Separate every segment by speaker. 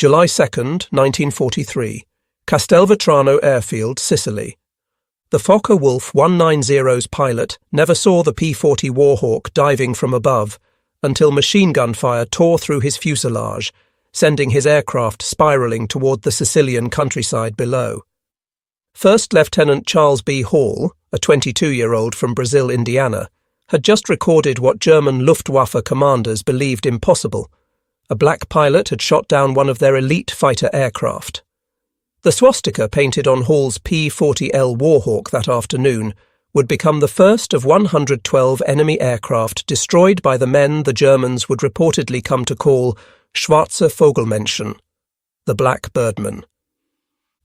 Speaker 1: July 2, 1943, Castelvetrano Airfield, Sicily. The Focke-Wulf 190's pilot never saw the P-40 Warhawk diving from above until machine gun fire tore through his fuselage, sending his aircraft spiralling toward the Sicilian countryside below. First Lieutenant Charles B. Hall, a 22-year-old from Brazil, Indiana, had just recorded what German Luftwaffe commanders believed impossible. A black pilot had shot down one of their elite fighter aircraft. The swastika painted on Hall's P-40L Warhawk that afternoon would become the first of 112 enemy aircraft destroyed by the men the Germans would reportedly come to call Schwarze Vogelmenschen, the Black Birdmen.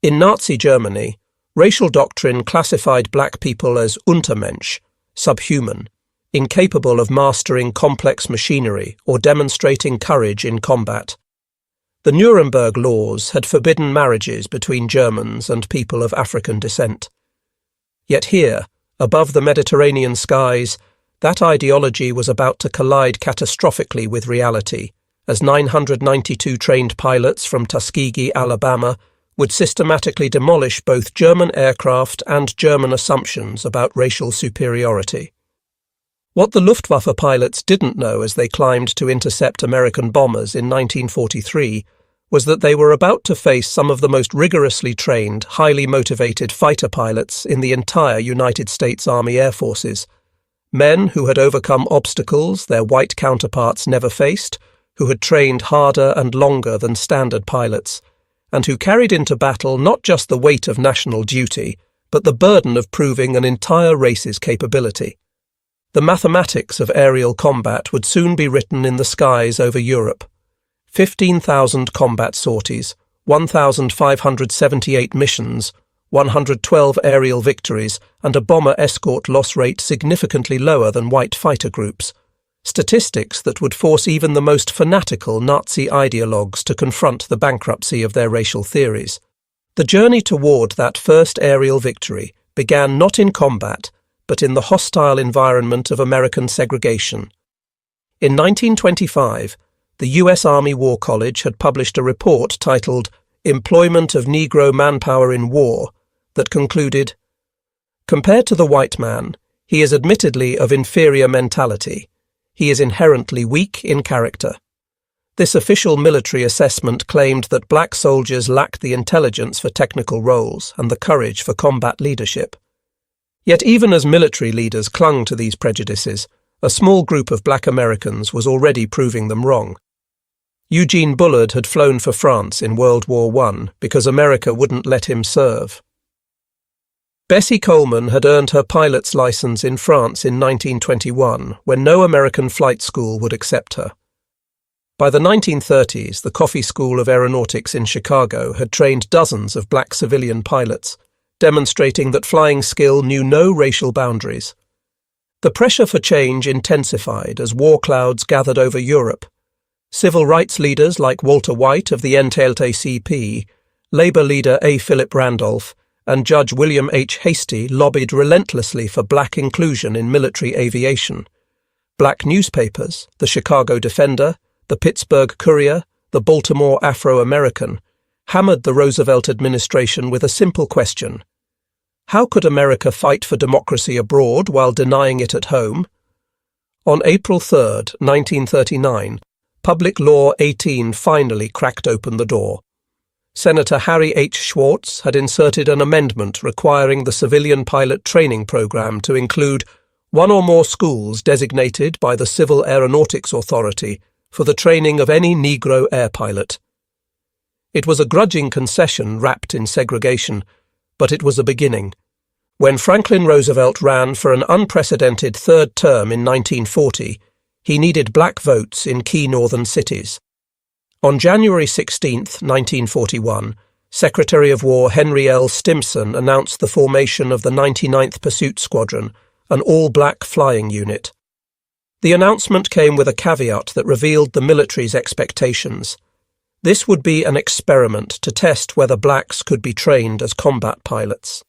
Speaker 1: In Nazi Germany, racial doctrine classified black people as Untermensch, subhuman, incapable of mastering complex machinery or demonstrating courage in combat. The Nuremberg laws had forbidden marriages between Germans and people of African descent. Yet here, above the Mediterranean skies, that ideology was about to collide catastrophically with reality, as 992 trained pilots from Tuskegee, Alabama, would systematically demolish both German aircraft and German assumptions about racial superiority. What the Luftwaffe pilots didn't know as they climbed to intercept American bombers in 1943 was that they were about to face some of the most rigorously trained, highly motivated fighter pilots in the entire United States Army Air Forces, men who had overcome obstacles their white counterparts never faced, who had trained harder and longer than standard pilots, and who carried into battle not just the weight of national duty, but the burden of proving an entire race's capability. The mathematics of aerial combat would soon be written in the skies over Europe. 15,000 combat sorties, 1,578 missions, 112 aerial victories, and a bomber escort loss rate significantly lower than white fighter groups. Statistics that would force even the most fanatical Nazi ideologues to confront the bankruptcy of their racial theories. The journey toward that first aerial victory began not in combat, but in the hostile environment of American segregation. In 1925, the U.S. Army War College had published a report titled Employment of Negro Manpower in War that concluded, "Compared to the white man, he is admittedly of inferior mentality. He is inherently weak in character." This official military assessment claimed that black soldiers lacked the intelligence for technical roles and the courage for combat leadership. Yet even as military leaders clung to these prejudices, a small group of black Americans was already proving them wrong. Eugene Bullard had flown for France in World War I because America wouldn't let him serve. Bessie Coleman had earned her pilot's license in France in 1921 when no American flight school would accept her. By the 1930s, the Coffey School of Aeronautics in Chicago had trained dozens of black civilian pilots, demonstrating that flying skill knew no racial boundaries. The pressure for change intensified as war clouds gathered over Europe. Civil rights leaders like Walter White of the NAACP, Labour leader A. Philip Randolph, and Judge William H. Hastie lobbied relentlessly for black inclusion in military aviation. Black newspapers, the Chicago Defender, the Pittsburgh Courier, the Baltimore Afro-American, hammered the Roosevelt administration with a simple question: how could America fight for democracy abroad while denying it at home? On April 3, 1939, Public Law 18 finally cracked open the door. Senator Harry H. Schwartz had inserted an amendment requiring the civilian pilot training program to include one or more schools designated by the Civil Aeronautics Authority for the training of any Negro air pilot. It was a grudging concession wrapped in segregation, but it was a beginning. When Franklin Roosevelt ran for an unprecedented third term in 1940, he needed black votes in key northern cities. On January 16, 1941, Secretary of War Henry L. Stimson announced the formation of the 99th Pursuit Squadron, an all-black flying unit. The announcement came with a caveat that revealed the military's expectations. This would be an experiment to test whether blacks could be trained as combat pilots.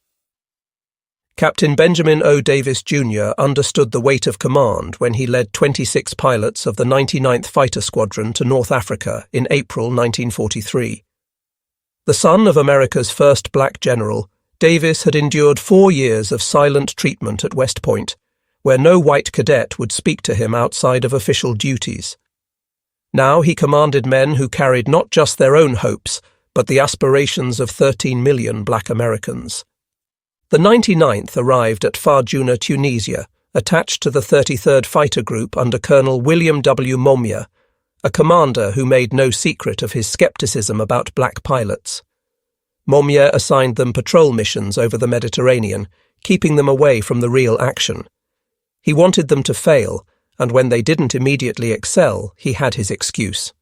Speaker 1: Captain Benjamin O. Davis, Jr. understood the weight of command when he led 26 pilots of the 99th Fighter Squadron to North Africa in April 1943. The son of America's first black general, Davis had endured 4 years of silent treatment at West Point, where no white cadet would speak to him outside of official duties. Now he commanded men who carried not just their own hopes, but the aspirations of 13 million black Americans. The 99th arrived at Farjuna, Tunisia, attached to the 33rd Fighter Group under Colonel William W. Momia, a commander who made no secret of his skepticism about black pilots. Momia assigned them patrol missions over the Mediterranean, keeping them away from the real action. He wanted them to fail, and when they didn't immediately excel, he had his excuse.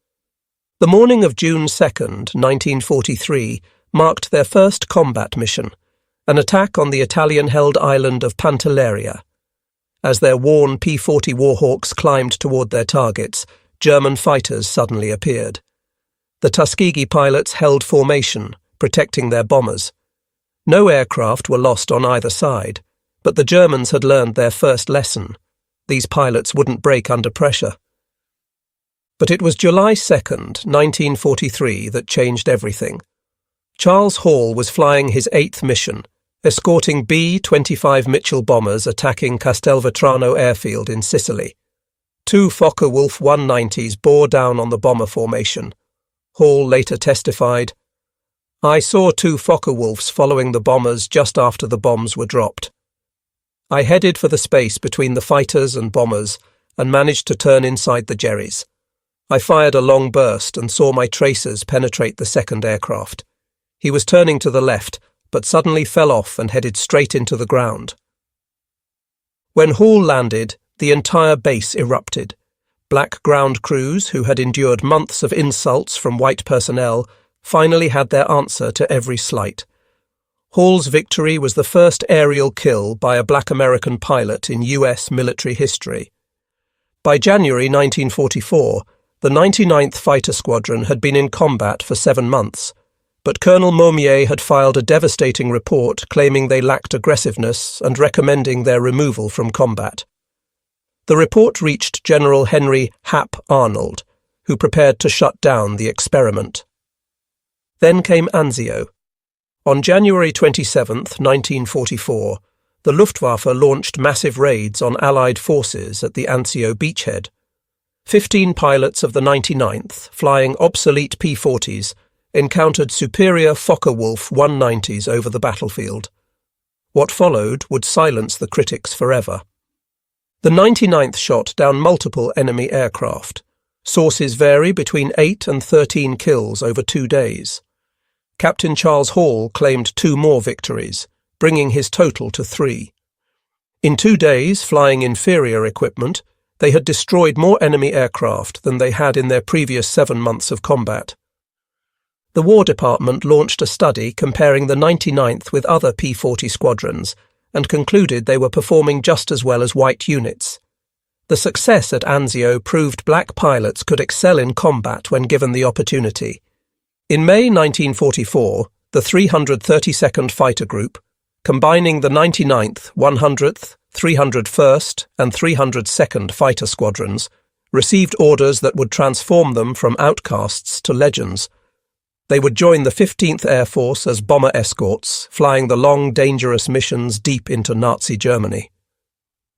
Speaker 1: The morning of June 2nd, 1943, marked their first combat mission, an attack on the Italian-held island of Pantelleria. As their worn P-40 Warhawks climbed toward their targets, German fighters suddenly appeared. The Tuskegee pilots held formation, protecting their bombers. No aircraft were lost on either side, but the Germans had learned their first lesson. These pilots wouldn't break under pressure. But it was July 2nd, 1943, that changed everything. Charles Hall was flying his 8th mission, escorting B-25 Mitchell bombers attacking Castelvetrano airfield in Sicily. 2 Focke-Wulf 190s bore down on the bomber formation. Hall later testified, "I saw 2 Focke-Wulfs following the bombers just after the bombs were dropped. I headed for the space between the fighters and bombers and managed to turn inside the Jerrys. I fired a long burst and saw my tracers penetrate the second aircraft. He was turning to the left, but suddenly fell off and headed straight into the ground." When Hall landed, the entire base erupted. Black ground crews, who had endured months of insults from white personnel, finally had their answer to every slight. Hall's victory was the first aerial kill by a black American pilot in U.S. military history. By January 1944, the 99th Fighter Squadron had been in combat for 7 months, but Colonel Momier had filed a devastating report claiming they lacked aggressiveness and recommending their removal from combat. The report reached General Henry Hap Arnold, who prepared to shut down the experiment. Then came Anzio. On January 27, 1944, the Luftwaffe launched massive raids on Allied forces at the Anzio beachhead. 15 pilots of the 99th, flying obsolete P-40s, encountered superior Focke-Wulf 190s over the battlefield. What followed would silence the critics forever. The 99th shot down multiple enemy aircraft. Sources vary between 8 and 13 kills over 2 days. Captain Charles Hall claimed 2 more victories, bringing his total to 3. In 2 days, flying inferior equipment, they had destroyed more enemy aircraft than they had in their previous 7 months of combat. The War Department launched a study comparing the 99th with other P-40 squadrons and concluded they were performing just as well as white units. The success at Anzio proved black pilots could excel in combat when given the opportunity. In May 1944, the 332nd Fighter Group, combining the 99th, 100th, 301st and 302nd Fighter Squadrons, received orders that would transform them from outcasts to legends. They would join the 15th Air Force as bomber escorts, flying the long, dangerous missions deep into Nazi Germany.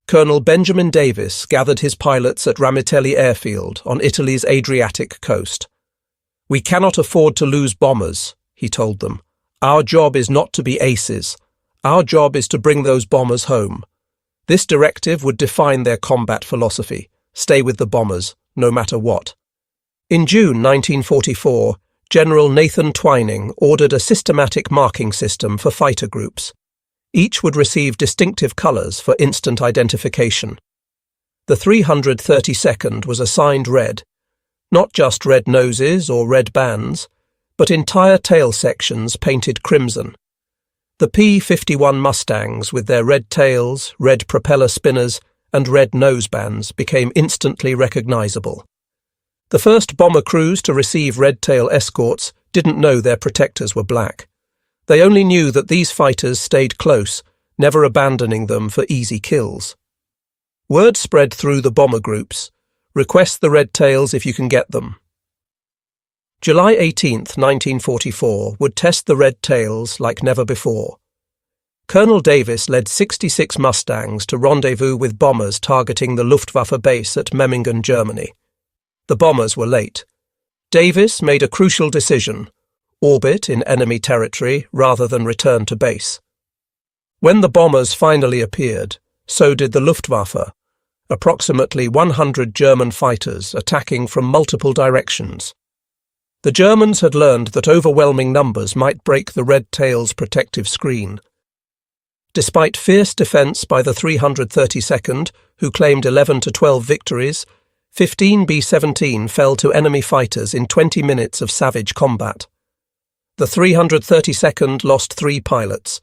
Speaker 1: Colonel Benjamin Davis gathered his pilots at Ramitelli Airfield on Italy's Adriatic coast. "We cannot afford to lose bombers," he told them. "Our job is not to be aces. Our job is to bring those bombers home." This directive would define their combat philosophy: stay with the bombers, no matter what. In June 1944, General Nathan Twining ordered a systematic marking system for fighter groups. Each would receive distinctive colours for instant identification. The 332nd was assigned red, not just red noses or red bands, but entire tail sections painted crimson. The P-51 Mustangs, with their red tails, red propeller spinners, and red nosebands, became instantly recognisable. The first bomber crews to receive red tail escorts didn't know their protectors were black. They only knew that these fighters stayed close, never abandoning them for easy kills. Word spread through the bomber groups. Request the red tails if you can get them. July 18, 1944, would test the red tails like never before. Colonel Davis led 66 Mustangs to rendezvous with bombers targeting the Luftwaffe base at Memmingen, Germany. The bombers were late. Davis made a crucial decision: orbit in enemy territory rather than return to base. When the bombers finally appeared, so did the Luftwaffe, approximately 100 German fighters attacking from multiple directions. The Germans had learned that overwhelming numbers might break the red tail's protective screen. Despite fierce defence by the 332nd, who claimed 11 to 12 victories, 15 B-17 fell to enemy fighters in 20 minutes of savage combat. The 332nd lost 3 pilots,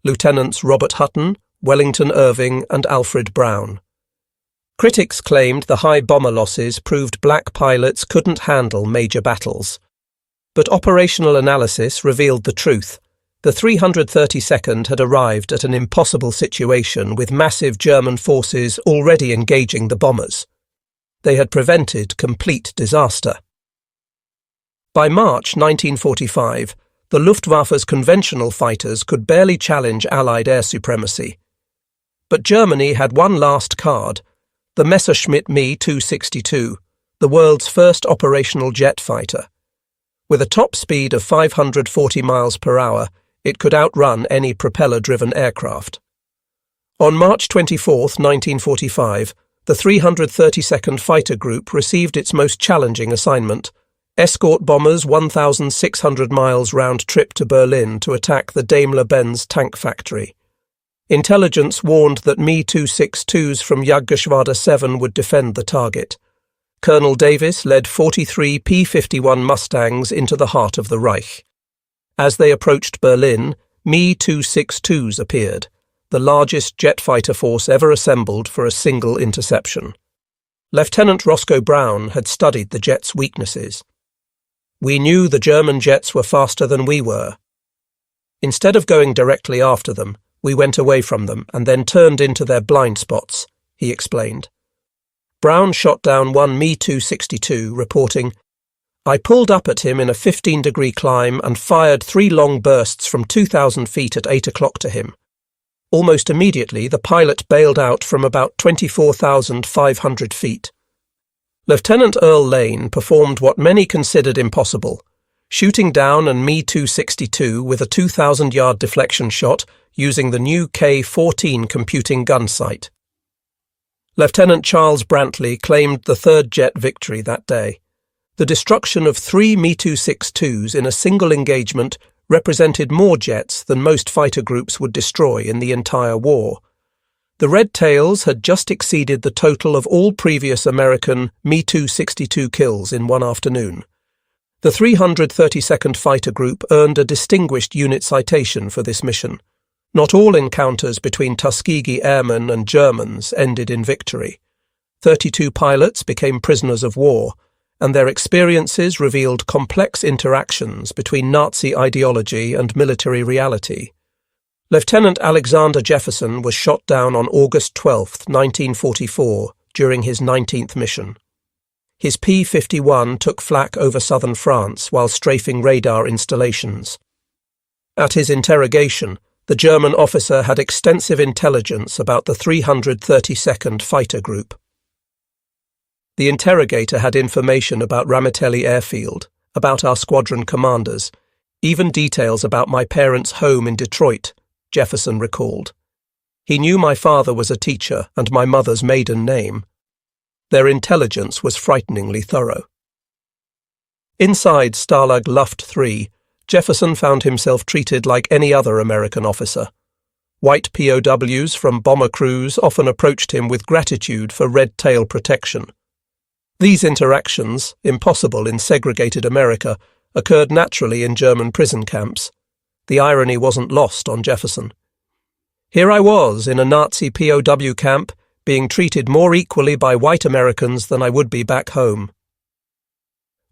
Speaker 1: Lieutenants Robert Hutton, Wellington Irving and Alfred Brown. Critics claimed the high bomber losses proved black pilots couldn't handle major battles. But operational analysis revealed the truth. The 332nd had arrived at an impossible situation with massive German forces already engaging the bombers. They had prevented complete disaster. By March 1945, the Luftwaffe's conventional fighters could barely challenge Allied air supremacy. But Germany had one last card: the Messerschmitt Me-262, the world's first operational jet fighter. With a top speed of 540 miles per hour, it could outrun any propeller-driven aircraft. On March 24, 1945, the 332nd Fighter Group received its most challenging assignment: escort bombers 1,600 miles round trip to Berlin to attack the Daimler-Benz tank factory. Intelligence warned that Me-262s from Jagdgeschwader 7 would defend the target. Colonel Davis led 43 P-51 Mustangs into the heart of the Reich. As they approached Berlin, Me-262s appeared, the largest jet fighter force ever assembled for a single interception. Lieutenant Roscoe Brown had studied the jets' weaknesses. "We knew the German jets were faster than we were. Instead of going directly after them, we went away from them and then turned into their blind spots," he explained. Brown shot down one Me-262, reporting, "I pulled up at him in a 15-degree climb and fired 3 long bursts from 2,000 feet at 8 o'clock to him. Almost immediately, the pilot bailed out from about 24,500 feet. Lieutenant Earl Lane performed what many considered impossible, shooting down an Me-262 with a 2,000-yard deflection shot using the new K-14 computing gun sight. Lieutenant Charles Brantley claimed the third jet victory that day. The destruction of 3 Me-262s in a single engagement represented more jets than most fighter groups would destroy in the entire war. The Red Tails had just exceeded the total of all previous American Me-262 kills in one afternoon. The 332nd Fighter Group earned a distinguished unit citation for this mission. Not all encounters between Tuskegee Airmen and Germans ended in victory. 32 pilots became prisoners of war, and their experiences revealed complex interactions between Nazi ideology and military reality. Lieutenant Alexander Jefferson was shot down on August 12, 1944, during his 19th mission. His P-51 took flak over southern France while strafing radar installations. At his interrogation, the German officer had extensive intelligence about the 332nd Fighter Group. The interrogator had information about Ramitelli Airfield, about our squadron commanders, even details about my parents' home in Detroit, Jefferson recalled. He knew my father was a teacher and my mother's maiden name. Their intelligence was frighteningly thorough. Inside Stalag Luft 3, Jefferson found himself treated like any other American officer. White POWs from bomber crews often approached him with gratitude for red tail protection. These interactions, impossible in segregated America, occurred naturally in German prison camps. The irony wasn't lost on Jefferson. Here I was in a Nazi POW camp, being treated more equally by white Americans than I would be back home.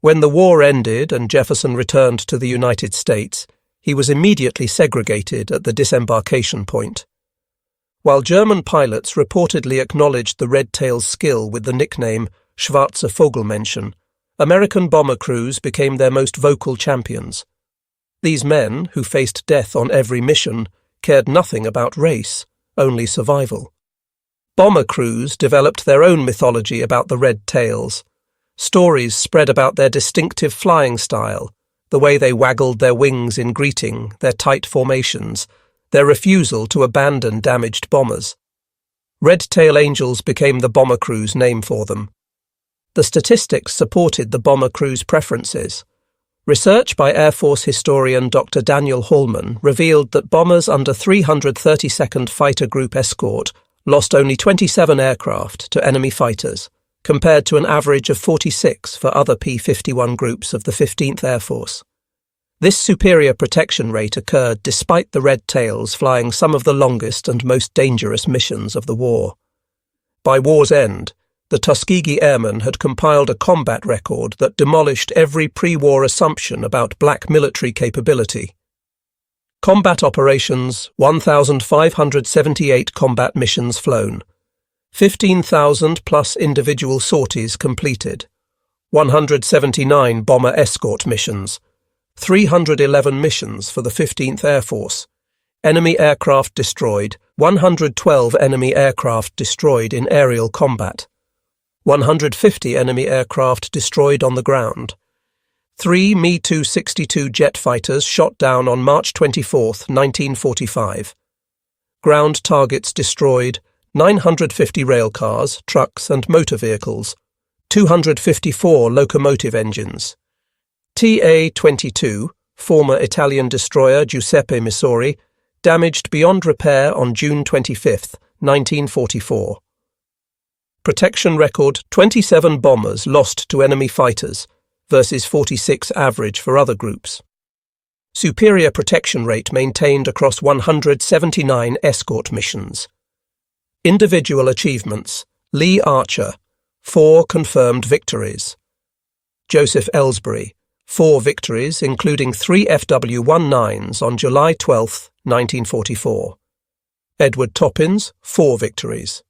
Speaker 1: When the war ended and Jefferson returned to the United States, he was immediately segregated at the disembarkation point. While German pilots reportedly acknowledged the Red Tail's skill with the nickname Schwarze Vogelmenschen, American bomber crews became their most vocal champions. These men, who faced death on every mission, cared nothing about race, only survival. Bomber crews developed their own mythology about the Red Tails. Stories spread about their distinctive flying style, the way they waggled their wings in greeting, their tight formations, their refusal to abandon damaged bombers. Red Tail Angels became the bomber crew's name for them. The statistics supported the bomber crew's preferences. Research by Air Force historian Dr. Daniel Hallman revealed that bombers under 332nd Fighter Group escort lost only 27 aircraft to enemy fighters, compared to an average of 46 for other P-51 groups of the 15th Air Force. This superior protection rate occurred despite the Red Tails flying some of the longest and most dangerous missions of the war. By war's end, the Tuskegee Airmen had compiled a combat record that demolished every pre-war assumption about black military capability. Combat operations: 1,578 combat missions flown, 15,000 plus individual sorties completed, 179 bomber escort missions, 311 missions for the 15th Air Force, enemy aircraft destroyed, 112 enemy aircraft destroyed in aerial combat, 150 enemy aircraft destroyed on the ground, 3 Me-262 jet fighters shot down on March 24, 1945. Ground targets destroyed, 950 railcars, trucks and motor vehicles, 254 locomotive engines. TA-22, former Italian destroyer Giuseppe Missori, damaged beyond repair on June 25, 1944. Protection record: 27 bombers lost to enemy fighters, versus 46 average for other groups. Superior protection rate maintained across 179 escort missions. Individual achievements: Lee Archer, 4 confirmed victories. Joseph Ellsbury, 4 victories, including 3 FW-19s on July 12, 1944. Edward Toppins, 4 victories.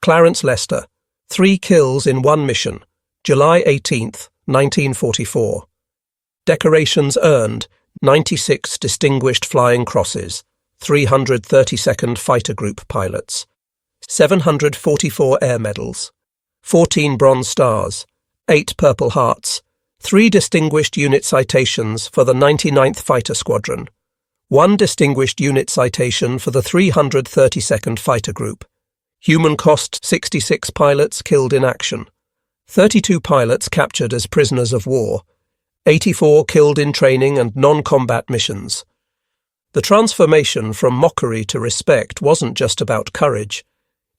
Speaker 1: Clarence Lester, 3 kills in 1 mission, July 18, 1944. Decorations earned: 96 Distinguished Flying Crosses, 332nd Fighter Group pilots, 744 Air Medals, 14 Bronze Stars, 8 Purple Hearts, 3 Distinguished Unit Citations for the 99th Fighter Squadron, 1 Distinguished Unit Citation for the 332nd Fighter Group. Human cost: 66 pilots killed in action, 32 pilots captured as prisoners of war, 84 killed in training and non-combat missions. The transformation from mockery to respect wasn't just about courage.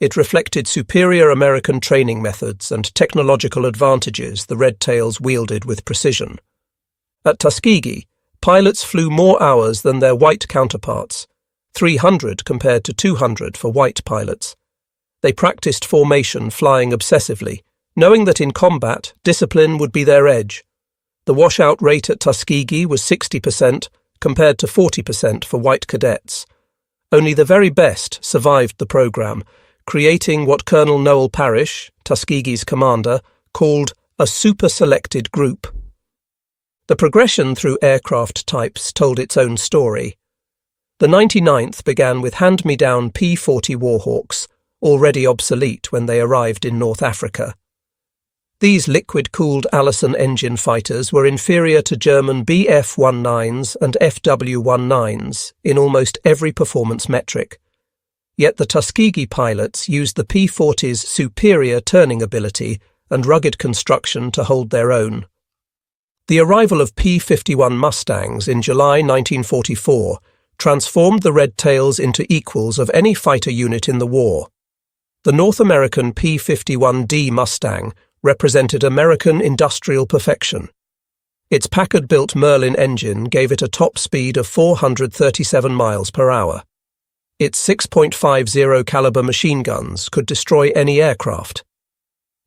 Speaker 1: It reflected superior American training methods and technological advantages the Red Tails wielded with precision. At Tuskegee, pilots flew more hours than their white counterparts, 300 compared to 200 for white pilots. They practiced formation flying obsessively, knowing that in combat, discipline would be their edge. The washout rate at Tuskegee was 60% compared to 40% for white cadets. Only the very best survived the program, creating what Colonel Noel Parrish, Tuskegee's commander, called a super-selected group. The progression through aircraft types told its own story. The 99th began with hand-me-down P-40 Warhawks, already obsolete when they arrived in North Africa. These liquid-cooled Allison engine fighters were inferior to German Bf-19s and FW-19s in almost every performance metric. Yet the Tuskegee pilots used the P-40's superior turning ability and rugged construction to hold their own. The arrival of P-51 Mustangs in July 1944 transformed the Red Tails into equals of any fighter unit in the war. The North American P-51D Mustang represented American industrial perfection. Its Packard-built Merlin engine gave it a top speed of 437 miles per hour. Its 6.50 caliber machine guns could destroy any aircraft.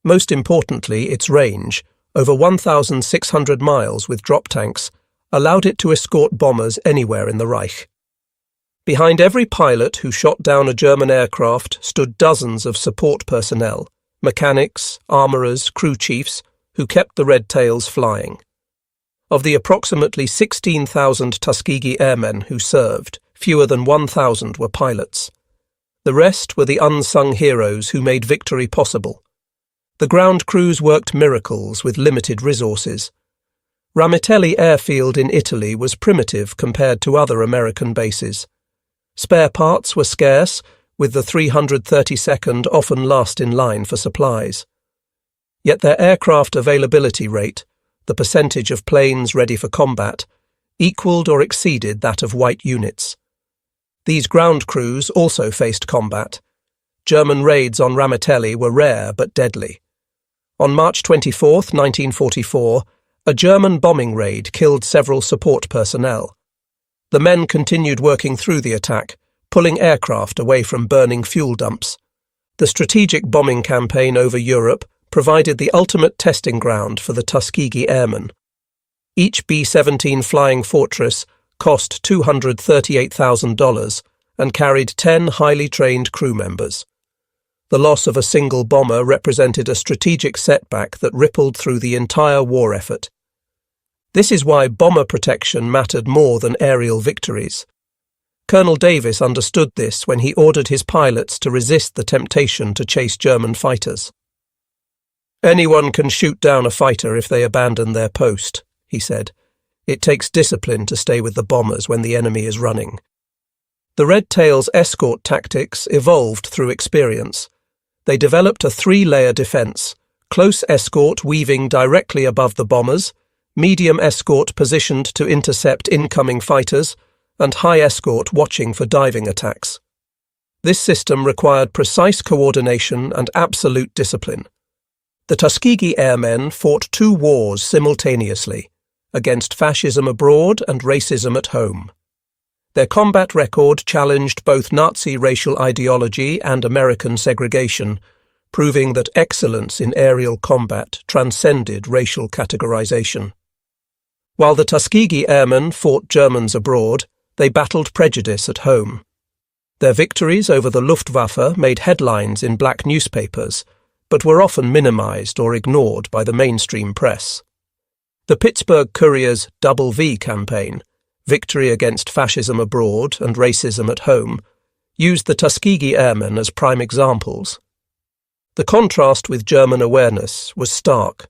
Speaker 1: Most importantly, its range, over 1,600 miles with drop tanks, allowed it to escort bombers anywhere in the Reich. Behind every pilot who shot down a German aircraft stood dozens of support personnel, mechanics, armourers, crew chiefs, who kept the red tails flying. Of the approximately 16,000 Tuskegee Airmen who served, fewer than 1,000 were pilots. The rest were the unsung heroes who made victory possible. The ground crews worked miracles with limited resources. Ramitelli Airfield in Italy was primitive compared to other American bases. Spare parts were scarce, with the 332nd often last in line for supplies. Yet their aircraft availability rate, the percentage of planes ready for combat, equaled or exceeded that of white units. These ground crews also faced combat. German raids on Ramitelli were rare but deadly. On March 24, 1944, a German bombing raid killed several support personnel. The men continued working through the attack, pulling aircraft away from burning fuel dumps. The strategic bombing campaign over Europe provided the ultimate testing ground for the Tuskegee Airmen. Each B-17 Flying Fortress cost $238,000 and carried 10 highly trained crew members. The loss of a single bomber represented a strategic setback that rippled through the entire war effort. This is why bomber protection mattered more than aerial victories. Colonel Davis understood this when he ordered his pilots to resist the temptation to chase German fighters. "Anyone can shoot down a fighter if they abandon their post," he said. "It takes discipline to stay with the bombers when the enemy is running." The Red Tails' escort tactics evolved through experience. They developed a three-layer defense: close escort weaving directly above the bombers, medium escort positioned to intercept incoming fighters, and high escort watching for diving attacks. This system required precise coordination and absolute discipline. The Tuskegee Airmen fought two wars simultaneously, against fascism abroad and racism at home. Their combat record challenged both Nazi racial ideology and American segregation, proving that excellence in aerial combat transcended racial categorization. While the Tuskegee Airmen fought Germans abroad, they battled prejudice at home. Their victories over the Luftwaffe made headlines in black newspapers, but were often minimized or ignored by the mainstream press. The Pittsburgh Courier's Double V campaign, Victory Against Fascism Abroad and Racism at Home, used the Tuskegee Airmen as prime examples. The contrast with German awareness was stark.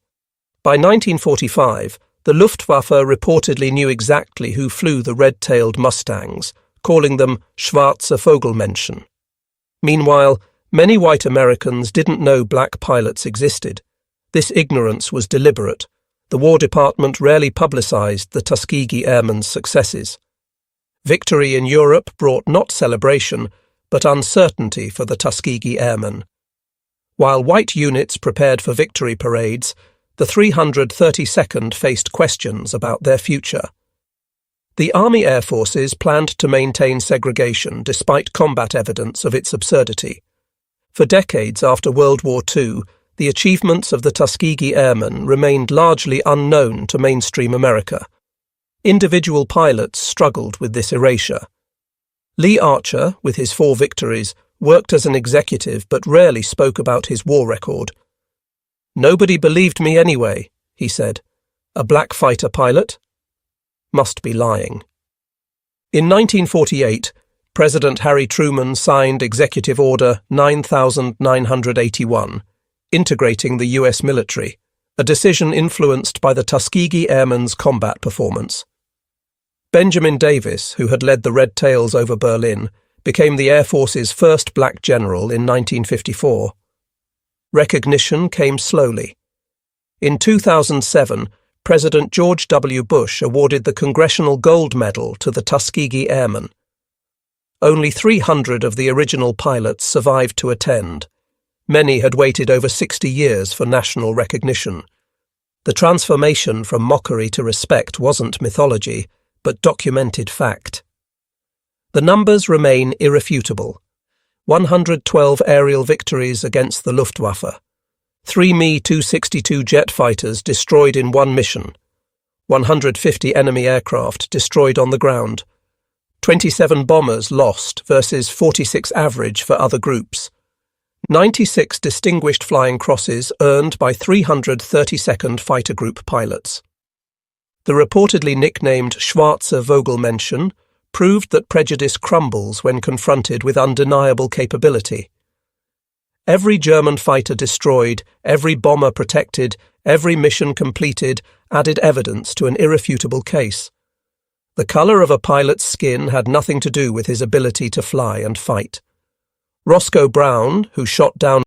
Speaker 1: By 1945, the Luftwaffe reportedly knew exactly who flew the red-tailed Mustangs, calling them Schwarze Vogelmenschen. Meanwhile, many white Americans didn't know black pilots existed. This ignorance was deliberate. The War Department rarely publicized the Tuskegee Airmen's successes. Victory in Europe brought not celebration, but uncertainty for the Tuskegee Airmen. While white units prepared for victory parades, the 332nd faced questions about their future. The Army Air Forces planned to maintain segregation despite combat evidence of its absurdity. For decades after World War II, the achievements of the Tuskegee Airmen remained largely unknown to mainstream America. Individual pilots struggled with this erasure. Lee Archer, with his 4 victories, worked as an executive but rarely spoke about his war record. "Nobody believed me anyway," he said. "A black fighter pilot? Must be lying." In 1948, President Harry Truman signed Executive Order 9981, integrating the U.S. military, a decision influenced by the Tuskegee Airmen's combat performance. Benjamin Davis, who had led the Red Tails over Berlin, became the Air Force's first black general in 1954. Recognition came slowly. In 2007, President George W. Bush awarded the Congressional Gold Medal to the Tuskegee Airmen. Only 300 of the original pilots survived to attend. Many had waited over 60 years for national recognition. The transformation from mockery to respect wasn't mythology, but documented fact. The numbers remain irrefutable. 112 aerial victories against the Luftwaffe. 3 Me-262 jet fighters destroyed in one mission. 150 enemy aircraft destroyed on the ground. 27 bombers lost versus 46 average for other groups. 96 distinguished flying crosses earned by 332nd Fighter Group pilots. The reportedly nicknamed Schwarze Vogelmenschen proved that prejudice crumbles when confronted with undeniable capability. Every German fighter destroyed, every bomber protected, every mission completed added evidence to an irrefutable case. The colour of a pilot's skin had nothing to do with his ability to fly and fight. Roscoe Brown, who shot down